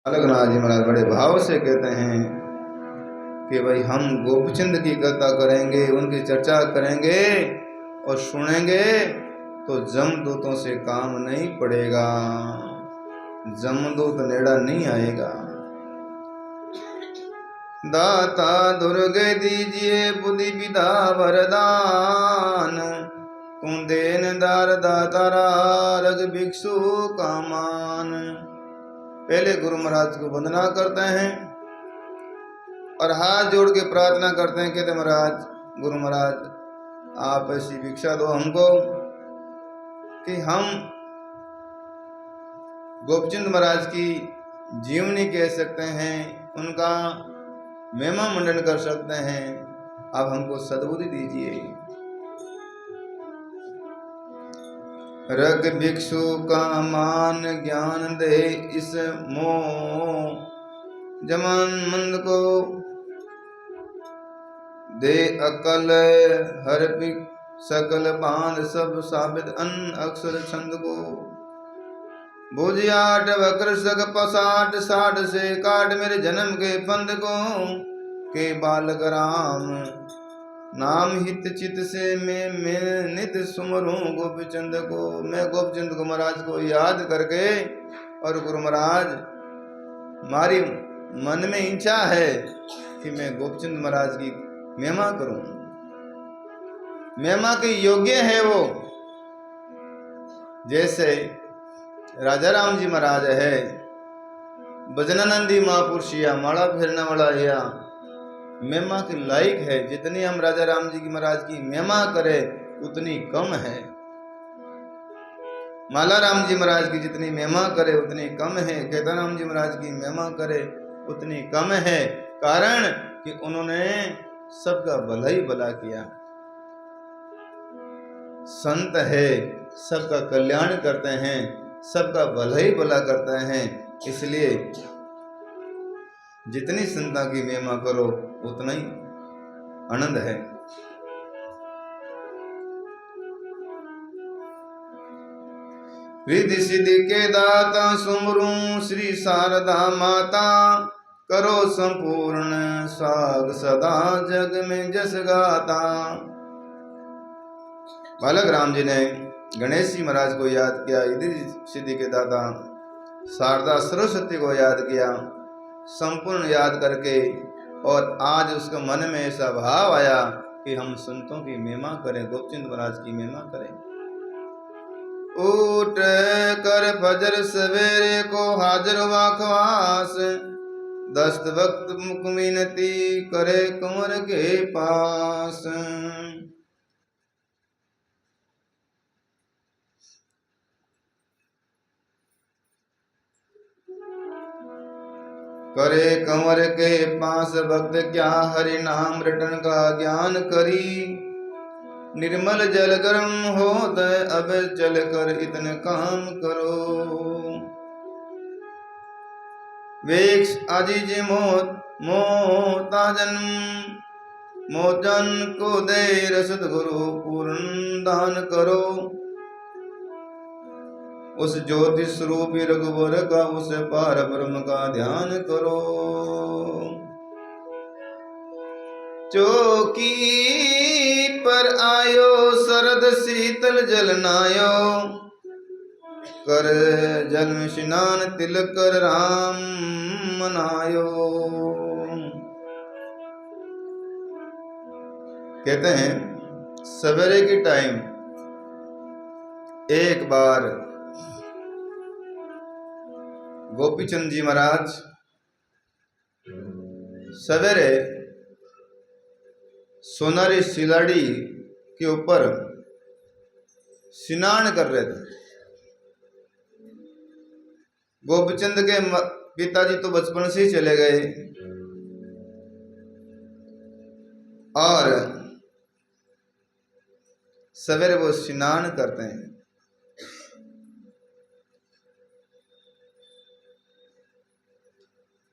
बालकनाथ जी महाराज बड़े भाव से कहते हैं कि भाई हम गोपीचंद की कथा करेंगे, उनकी चर्चा करेंगे और सुनेंगे तो जमदूतों से काम नहीं पड़ेगा, जमदूत नेड़ा नहीं आएगा। दाता दुर्गे दीजिए बुद्धि विदा वरदान, तुम देनदार दातारा रग भिक्षु का मान। पहले गुरु महाराज को वंदना करते हैं और हाथ जोड़ के प्रार्थना करते हैं, कहते महाराज, गुरु महाराज आप ऐसी भिक्षा दो हमको कि हम गोपचंद महाराज की जीवनी कह सकते हैं, उनका महिमा मंडन कर सकते हैं, आप हमको सद्बुद्धि दीजिए। रग भिक्षु का मान ज्ञान दे इस मोह, जमान मंद को दे अकल, हर सकल बांध सब साबित अन्न अक्षर छंद को। भुज 8 वक्र सग पसाट 60 से काट मेरे जन्म के पंथ को, के बालक राम नाम हित चित से मैं नित सुमरूं गोपीचंद को। मैं गोपीचंद को महाराज को याद करके, और गुरु महाराज हमारी मन में इच्छा है कि मैं गोपीचंद महाराज की महिमा करूं, महिमा के योग्य है वो। जैसे राजा राम जी महाराज है, भजनानंदी महापुरुषिया माला फेरने वाला या महिमा के लायक है। जितनी हम राजा राम जी की महाराज की महिमा करें उतनी कम है। माला राम जी महाराज की जितनी महिमा करे उतनी कम है, केदार राम जी महाराज की महिमा करे उतनी कम है। कारण कि उन्होंने सबका भला ही भला किया, संत है, सबका कल्याण करते हैं, सबका भला ही भला करते हैं। इसलिए जितनी संता की महिमा करो उतना ही आनंद है। रिद्धि सिद्धि के दाता सुमरूं श्री शारदा माता, करो संपूर्ण साग सदा जग में जस गाता। बालक राम जी ने गणेश जी महाराज को याद किया, रिद्धि सिद्धि के दाता शारदा सरस्वती को याद किया, संपूर्ण याद करके, और आज उसके मन में ऐसा भाव आया कि हम संतों की महिमा करें, गोपचंद महाराज की महिमा करें। उठ कर फजर सवेरे को हाजिर हुआ खवास, दस्त वक्त मुख मिनती करे कुंवर के पास। करे कंवर के पास भक्त क्या हरि नाम रटन का ज्ञान करी। निर्मल जल गर्म हो दय अब चल कर इतने काम करो। वेक्ष अजीज मोताजन मोजन को दे रसद गुरु पूर्ण दान करो। उस ज्योति स्वरूपी रघुवर का उस पार ब्रह्म का ध्यान करो। चौकी पर आयो शरद शीतल जल नायो, कर जल में स्नान तिलक कर राम मनायो। कहते हैं सवेरे के टाइम एक बार गोपीचंद जी महाराज सवेरे सोनारी सिलाड़ी के ऊपर स्नान कर रहे थे। गोपीचंद के पिताजी तो बचपन से ही चले गए और सवेरे वो स्नान करते हैं।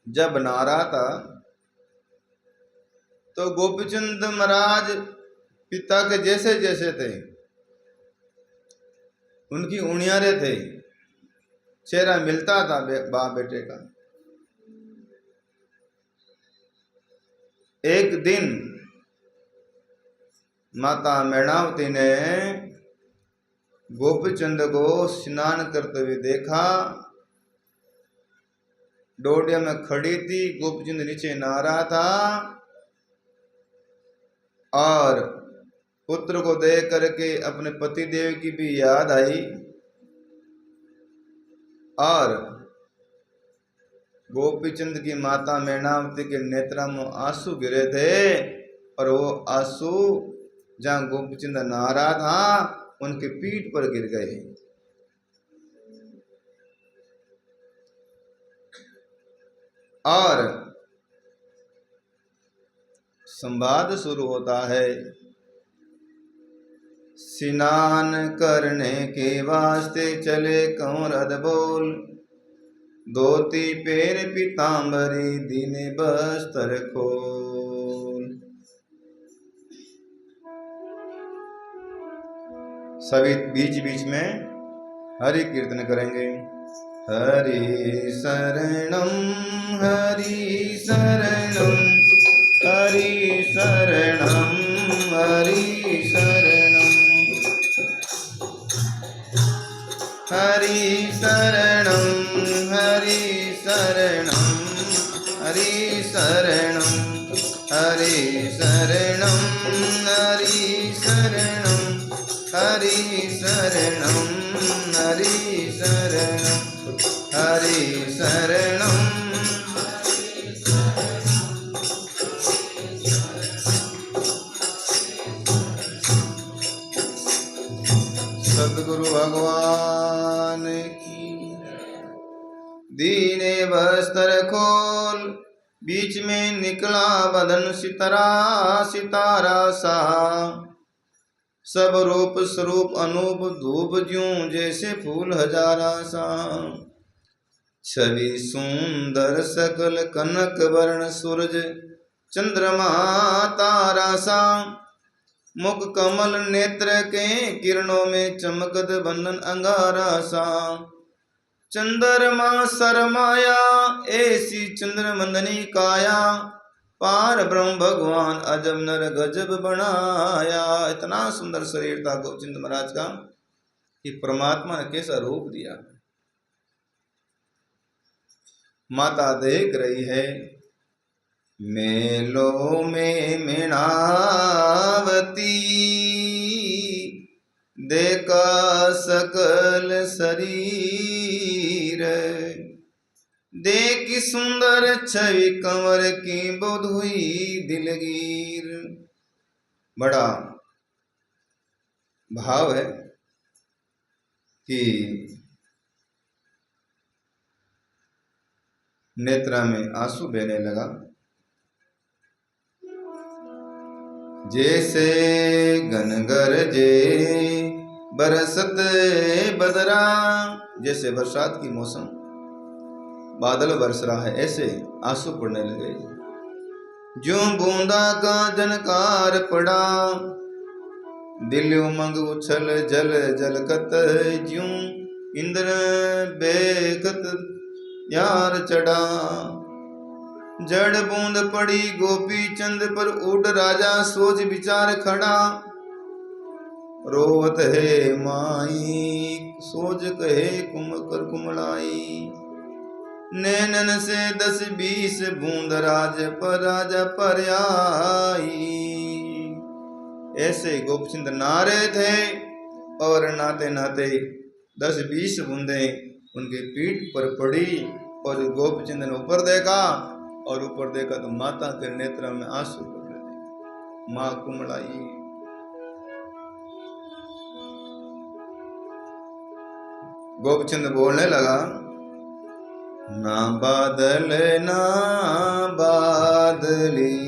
जब नारा था तो गोपीचंद महाराज पिता के जैसे जैसे थे, उनकी उणियारे थे, चेहरा मिलता था बाप बेटे का। एक दिन माता मैणावती ने गोपीचंद को स्नान करते हुए देखा। डोडिया में खड़ी थी, गोपीचंद नीचे नहा रहा था और पुत्र को देख करके अपने पति देव की भी याद आई और गोपीचंद की माता मैणावती के नेत्रों में आंसू गिरे थे और वो आंसू जहां गोपीचंद नहा रहा था उनके पीठ पर गिर गए। और संवाद शुरू होता है। स्नान करने के वास्ते चले कंवर अदबोल, धोती पैर पीतांबरी दीने बस्तर खोल। सभी बीच बीच में हरि कीर्तन करेंगे। हरि शरणम हरि शरणम हरि शरणम हरि शरणम हरि शरणम हरि शरणम हरि शरणम हरि शरणम हरि शरणम हरि शरणम हरि शरणम हरि शरणम। सद्गुरु भगवान की। दीने बस्तर खोल, बीच में निकला बदन सितारा सितारा सा, सब रूप स्वरूप अनूप धूप ज्यों जैसे फूल हजारा सा। छवि सुंदर सकल कनक वर्ण सूरज चंद्रमा तारा सा, मुख कमल नेत्र के किरणों में चमकत बंधन अंगारा सा। चंद्रमा शरमाया ऐसी चंद्रमंदनी काया, पार ब्रह्म भगवान अजब नर गजब बनाया। इतना सुंदर शरीर था गोपचंद महाराज का कि परमात्मा ने कैसा रूप दिया। माता देख रही है, मेलों में मैणावती देखा सकल शरीर, देखी सुंदर छवि कंवर की बोध हुई दिलगीर। बड़ा भाव है कि नेत्रा में आंसू बहने लगा। जैसे गनगर जे बरसत बदरा, जैसे बरसात की मौसम बादल बरस रहा है ऐसे आंसू पड़ने लगे। जो बूंदा का जनकार पड़ा, दिल उमंग उछल जल जलकत, ज्यों इंद्र बेखत यार चढ़ा। जड़ बूंद पड़ी गोपी चंद पर, उड़ राजा सोच विचार खड़ा। रोवत है माई सोच कहे कुमकर कुमड़ाई, नैनन से 10-20 बूंद राजा पर आई। ऐसे गोपचंद नारे थे और नाते नाते 10-20 बूंदे उनके पीठ पर पड़ी और गोपचंद ने ऊपर देखा और ऊपर देखा तो माता के नेत्र में आंसू पड़ रहे। मां कुमड़ाई। गोपचंद बोलने लगा, ना बादल ना बादली,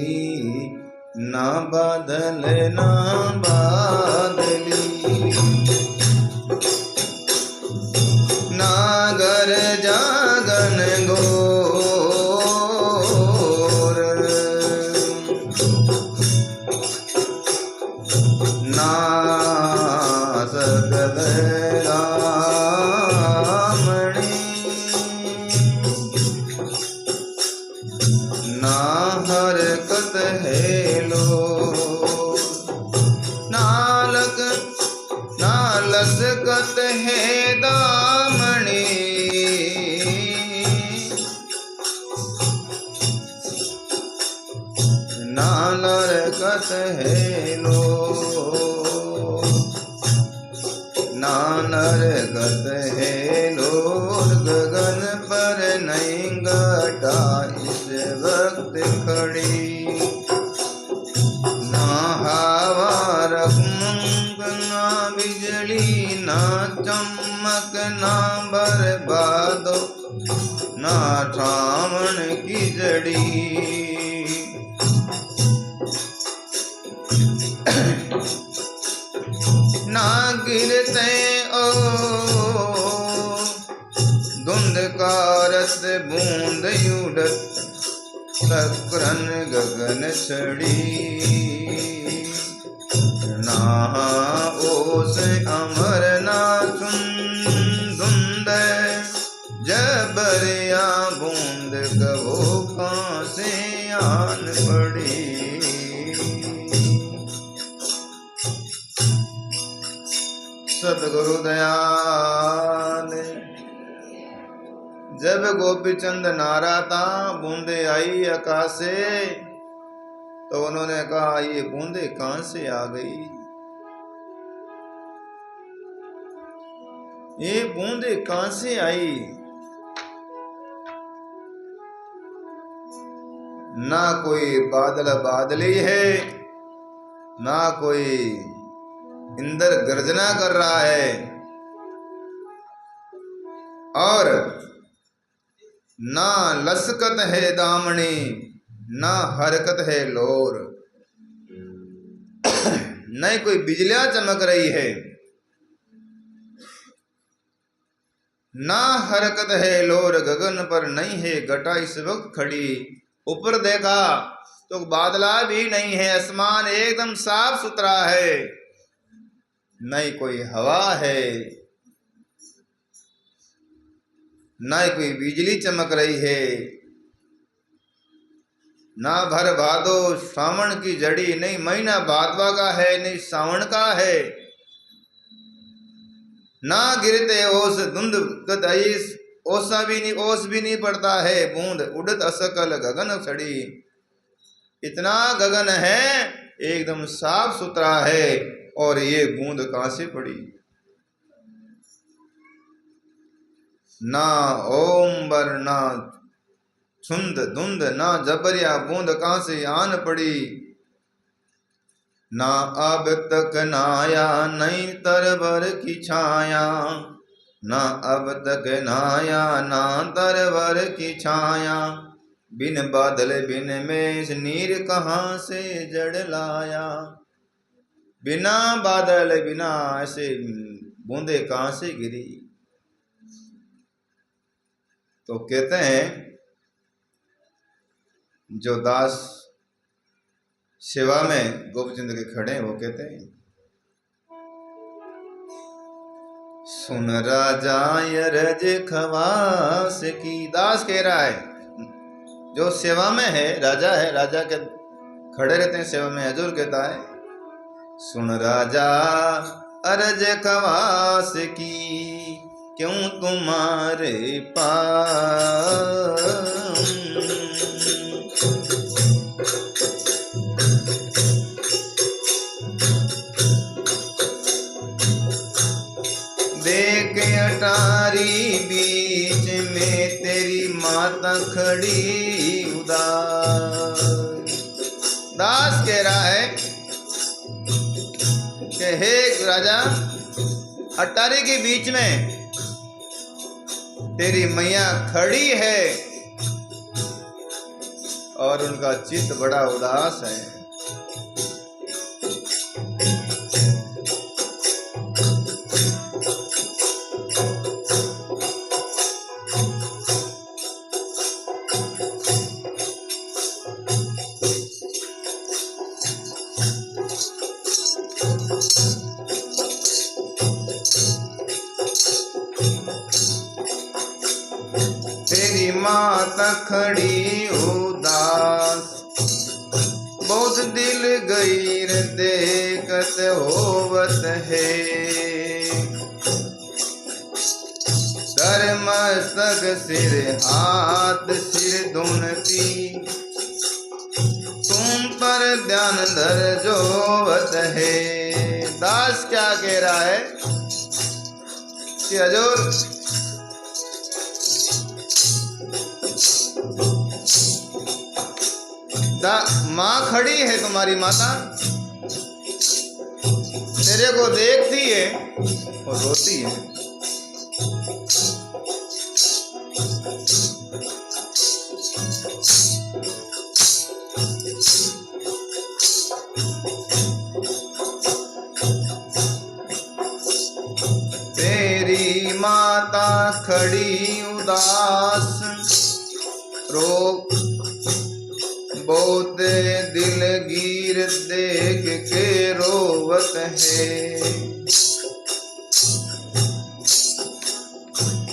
ना बादल ना बादली, नागर जागन गोर, ना सकल रामणी, ना हरकत है गत है लोर, ना नर गत है लोर, गगन पर नहीं घटा इस वक्त खड़ी, ना हवा रखमंग ना बिजली, ना चमक ना बर्बादो, ना ठामन की जड़ी, ना गिरते ओ धुंधकारत बूंद उड़त, तक्रन गगन छड़ी, ना ओस अमर ना धुंध, जबरिया बूंद कबो कहाँ से आन पड़ी। सतगुरु दयाल। जब गोपीचंद नारा था, बूंदे आई आकाश से, तो उन्होंने कहा ये बूंदे कहां से आ गई, ये बूंदे कहां से आई। ना कोई बादल बादली है, ना कोई इंद्र गर्जना कर रहा है, और ना लसकत है दामनी, ना हरकत है लोर, न कोई बिजलियां चमक रही है, ना हरकत है लोर, गगन पर नहीं है घटा इस वक्त खड़ी। ऊपर देखा तो बादला भी नहीं है, आसमान एकदम साफ सुथरा है, नहीं कोई हवा है, ना कोई बिजली चमक रही है, ना भर भादो सावन की जड़ी, नहीं महीना भादवा का है, नहीं सावन का है, ना गिरते ओस धुंध गदईस, ओस भी नहीं पड़ता है, बूंद उड़त असकल गगन छड़ी। इतना गगन है एकदम साफ सुथरा है, और ये बूंद कहां से पड़ी। ना ओम्बर ना छुंद धुंध, ना जबरिया बूंद कहां से आन पड़ी। ना अब तक नाया नहीं तरवर की छाया, ना अब तक नाया ना तरवर की छाया, बिन बादल बिन मेष नीर कहाँ से जड़ लाया। बिना बादल बिना ऐसे बूंदे कहाँ से गिरी। तो कहते हैं जो दास सेवा में गोपचंद के खड़े हैं, वो कहते हैं सुन राजा यरज खवास की। दास कह रहा है जो सेवा में है, राजा है, राजा के खड़े रहते हैं सेवा में। हजूर कहता है सुन राजा अरज खवास की, क्यों तुम्हारे पास देख अटारी बीच में तेरी माता खड़ी उदास। दास कह रहा है कि हे राजा, अटारी के बीच में तेरी मैया खड़ी है और उनका चित्त बड़ा उदास है। तेरी माता खड़ी उदास, बहुत दिल गईर देखत होवत है। सर मस्तक सिर हाथ सिर दोनती, तुम पर ध्यान ध्यान धर जोवत है। दास क्या कह रहा है कि हजूर माँ खड़ी है, तुम्हारी माता तेरे को देखती है और रोती है। तेरी माता खड़ी उदास, रो बहुत दिल गिर देख के रोवत है।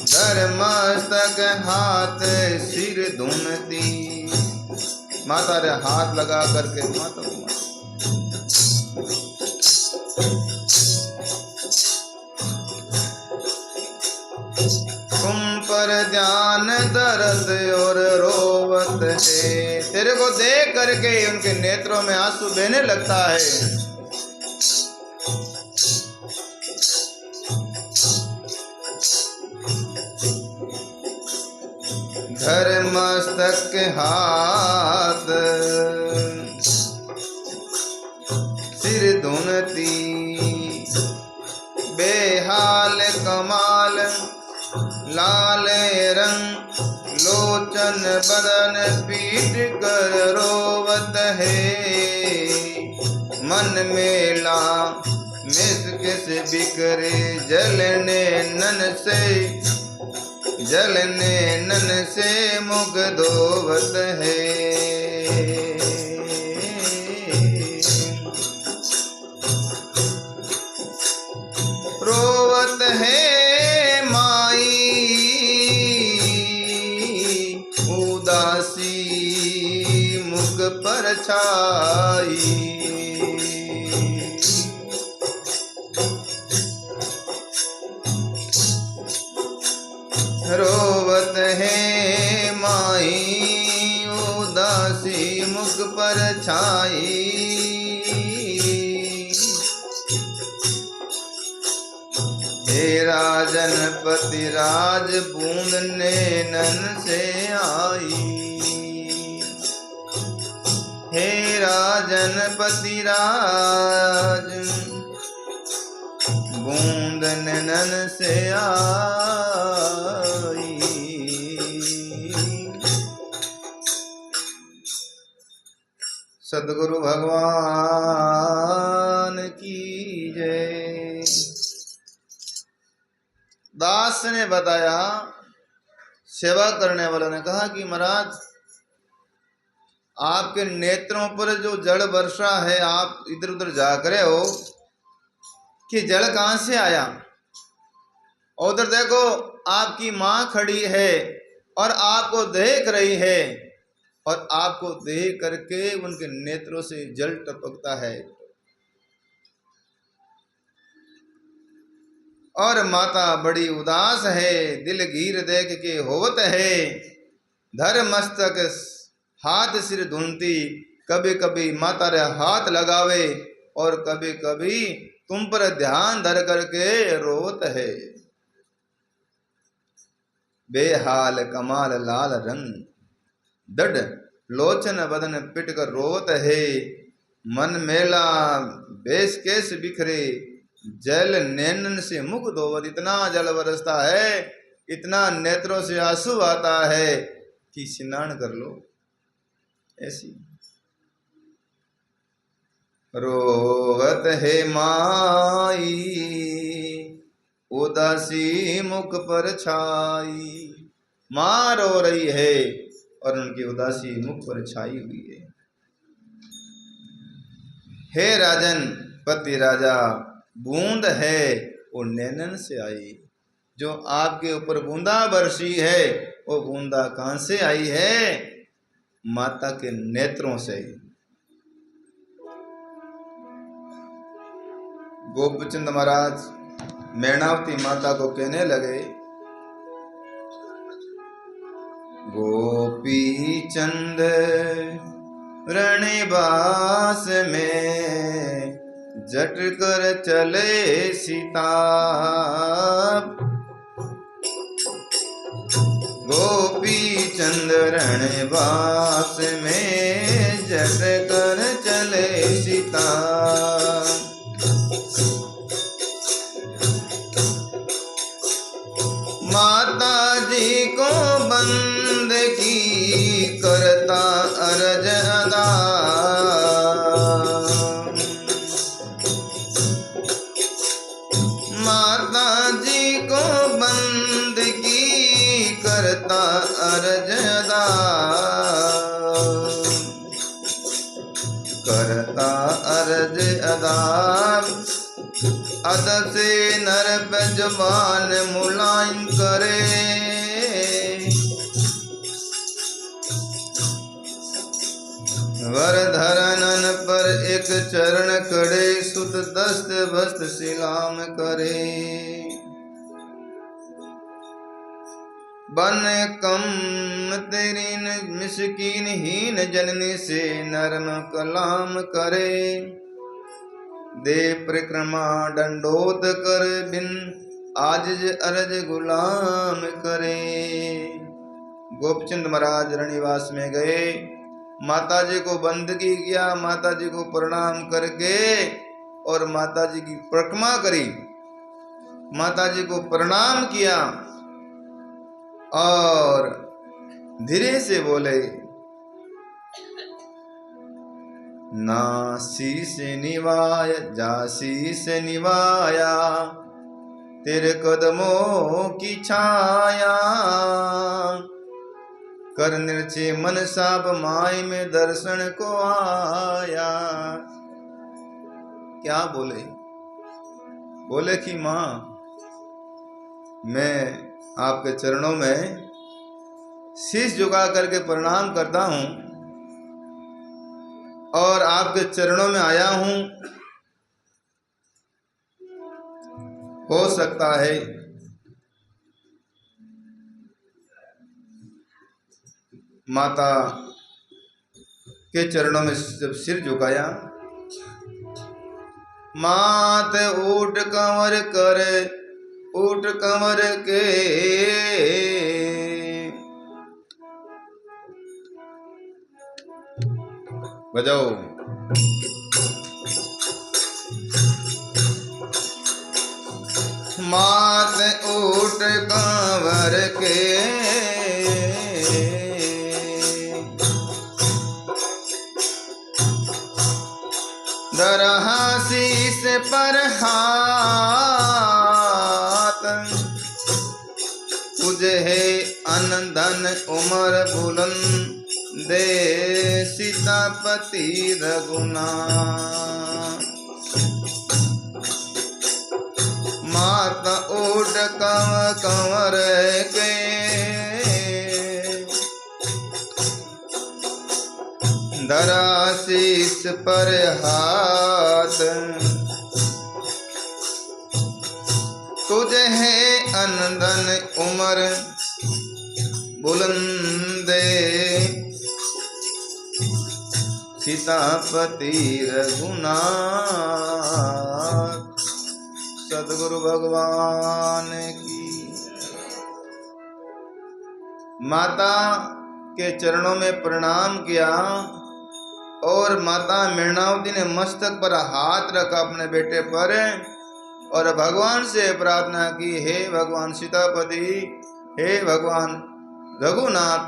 धर्मस्तक हाथ सिर धुनती, माता रे हाथ लगा करके माता को तुम पर ध्यान दर्द और रोवत है। तेरे को देख करके उनके नेत्रों में आंसू बहने लगता है। घर मस्तक के हाथ सिर धुनती, बेहाल कमाल लाल रंग लोचन बदन पीट कर रोवत है। मन मेला मिस्क से बिखरे जलने नन से मुख धोवत है। रोवत है उदासी मुख पर छाई। रोवत है माई उदासी मुख पर छाई। हे राजन पति राज बूंद नैनन से आई। हे राजन पति राज बूंद नैनन से आई। सद्गुरु भगवान की जय। दास ने बताया, सेवा करने वालों ने कहा कि महाराज आपके नेत्रों पर जो जल वर्षा है, आप इधर उधर जा करे हो कि जल कहां से आया। उधर देखो आपकी मां खड़ी है और आपको देख रही है, और आपको देख करके उनके नेत्रों से जल टपकता है। और माता बड़ी उदास है, दिल गीर देख के होवत है। धर मस्तक हाथ सिर धुनती, कभी कभी माता रे हाथ लगावे और कभी कभी तुम पर ध्यान धर करके रोवत है। बेहाल कमाल लाल रंग दड लोचन बदन पिट कर रोवत है। मन मेला बेस केस बिखरे जल नैनन से मुख धोवत। इतना जल बरसता है, इतना नेत्रों से आंसू आता है कि स्नान कर लो ऐसी। रोवत है माई उदासी मुख पर छाई। मां रो रही है और उनकी उदासी मुख पर छाई हुई है। हे राजन पति राजा, बूंद है वो नैनन से आई। जो आपके ऊपर बूंदा बरसी है, वो बूंदा कहां से आई है? माता के नेत्रों से। गोपचंद महाराज मैनावती माता को कहने लगे, गोपी चंद रणिवास में जट कर चले सीता। गोपी चंद रणिवास में जट कर चले सीता। माता जी को बंद की करता अरज अदा। माता जी को बंद की करता अरज अदा। करता अरज अदा। अदब से नर पे जुबान मुलायम करे। वरधरनन पर एक चरण खड़े। सुत दस्त वस्त सिलाम करे। बन कम तेरीन मिस्कीन हीन जननी से नरम कलाम करे। दे परिक्रमा दंडोत कर बिन आजिज अरज गुलाम करे। गोपचंद महाराज रणिवास में गए। माता जी को बंदगी किया। माता जी को प्रणाम करके और माता जी की परिक्रमा करी। माता जी को प्रणाम किया और धीरे से बोले, ना शीस निवाय जा शीस निवाया। तेरे कदमों की छाया। कर निर्चे मन साब माई में दर्शन को आया। क्या बोले? बोले कि माँ, मैं आपके चरणों में शीश झुका करके प्रणाम करता हूँ और आपके चरणों में आया हूँ। हो सकता है माता के चरणों में जब सिर झुकाया, मात ऊट कंवर करे ऊट कंवर के। बजाओ। मात ऊट कंवर के। दरहा शीस पर हाथ। तुझे है अन्न धन उमर बुलंद दे सीतापति रघुनाथ। माता ऊट कंवर के। धरा शीस पर हाथ। तुझे है अन्न धन उमर बुलंदे सीतापति रघुनाथ। सदगुरु भगवान की। माता के चरणों में प्रणाम किया और माता मृणावती ने मस्तक पर हाथ रखा अपने बेटे पर और भगवान से प्रार्थना की, हे भगवान सीतापति, हे भगवान रघुनाथ,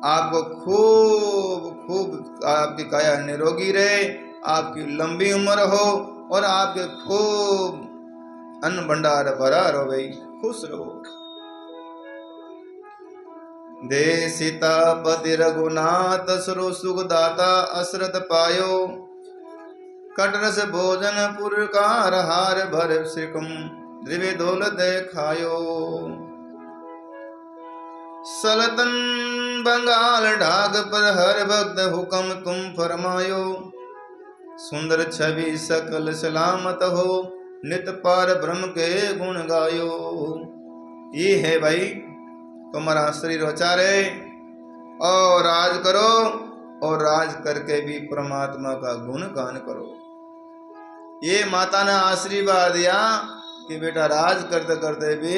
आपको खूब खूब आपकी काया निरोगी रहे, आपकी लंबी उम्र हो और आपके खूब अन्न भंडार भरा रहो, भाई खुश रहो। दे सीतापति रघुनाथ सरो सुख दाता असरत पायो। कटरस भोजन पुरकार हार भर सिकम द्रिवे दौलत खायो। सलतन बंगाल ढाक पर हर भक्त हुक्म तुम फरमायो। सुंदर छवि सकल सलामत हो नित पार ब्रह्म के गुण गायो। ये है भाई तुम्हारा शरीर उचारे और राज करो, और राज करके भी परमात्मा का गुणगान करो। ये माता ने आशीर्वाद दिया कि बेटा राज करते करते भी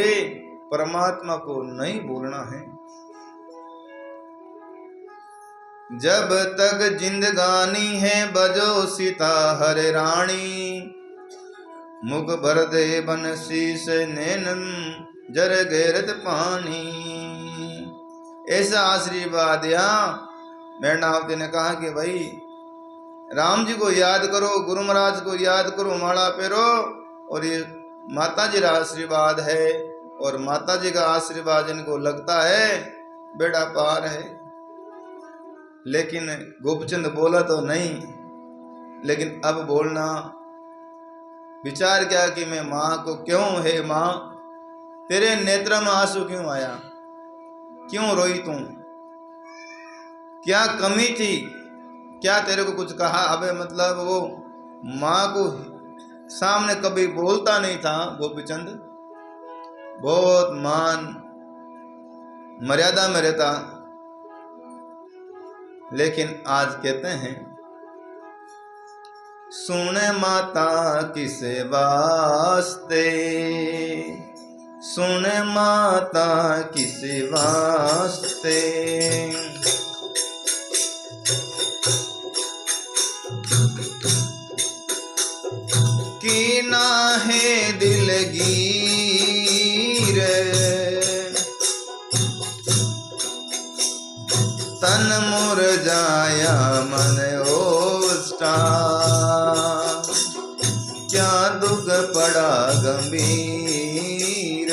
परमात्मा को नहीं भूलना है। जब तक जिंदगानी है बजो सीता हरे रानी, मुख भर दे बंसी से नैनन जर गैरत पानी। ऐसा आशीर्वाद दिया। मेघनावती ने कहा कि भाई राम जी को याद करो, गुरु महाराज को याद करो, माला पहरो, और ये माता जी का आशीर्वाद है, और माता जी का आशीर्वाद इनको लगता है बेड़ा पार है। लेकिन गोपचंद बोला तो नहीं, लेकिन अब बोलना विचार किया कि मैं माँ को क्यों, है माँ तेरे नेत्र में आंसू क्यों आया, क्यों रोई तू, क्या कमी थी, क्या तेरे को कुछ कहा। अबे मतलब वो माँ को सामने कभी बोलता नहीं था गोपीचंद, बहुत मान मर्यादा में रहता। लेकिन आज कहते हैं सुन माता किसे वास्ते, सुन माता किसे वास्ते, कीना है दिलगीर, तन मुरझाया मन ओष्टा, क्या दुख पड़ा गंभीर।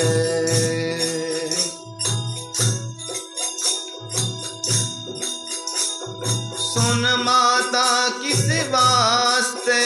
सुन माता किस वास्ते,